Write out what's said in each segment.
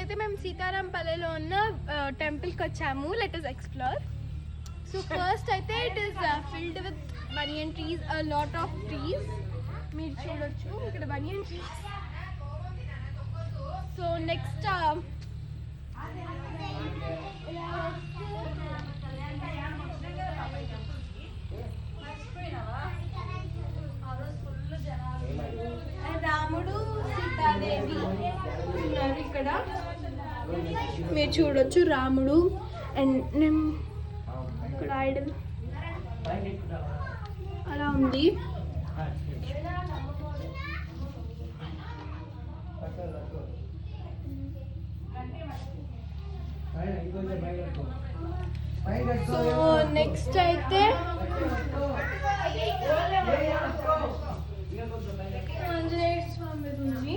అయితే మేము సీతారాంపల్లిలో ఉన్న టెంపుల్కి వచ్చాము. Let us explore. So first అయితే it is filled with banyan trees, a lot of trees. మీరు చూడొచ్చు ఇక్కడ బనియన్ ట్రీస్. సో నెక్స్ట్ రాముడు సీతాదేవి ఉన్నారు ఇక్కడ. మీరు చూడొచ్చు రాముడు అండ్ ఇక్కడ ఐడల్ అలా ఉంది. సో నెక్స్ట్ అయితే ఆంజనేయ స్వామి ఉంది.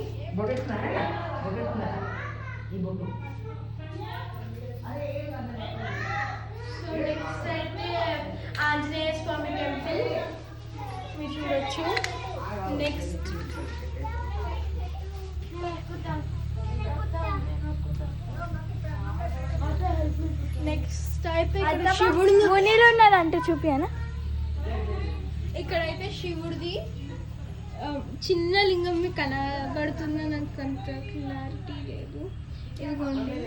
సో నెక్స్ట్ అయితే ఆంజనేయ స్వామి టెంపుల్ మీరు చూడొచ్చు. నెక్స్ట్ అయితే ఇక్కడ శివుడు మునిలో ఉన్నారంటే చూపియానా? ఇక్కడైతే శివుడిది చిన్న లింగం మీకు కనబడుతుందా? నాకు అంత క్లారిటీ లేదు. ఇదిగోండి.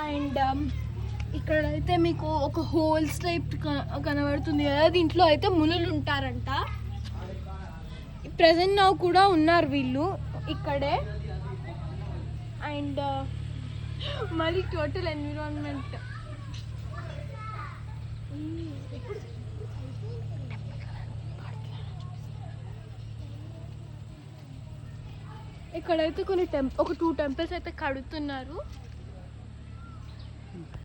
అండ్ ఇక్కడైతే మీకు ఒక హోల్స్ టైప్ కనబడుతుంది కదా, దీంట్లో అయితే మునులు ఉంటారంట. ప్రజెంట్ నౌ కూడా ఉన్నారు వీళ్ళు ఇక్కడే. అండ్ మళ్ళీ టోటల్ ఎన్విరాన్మెంట్ ఇక్కడైతే కొన్ని ఒక 2 టెంపుల్స్ అయితే కడుతున్నారు.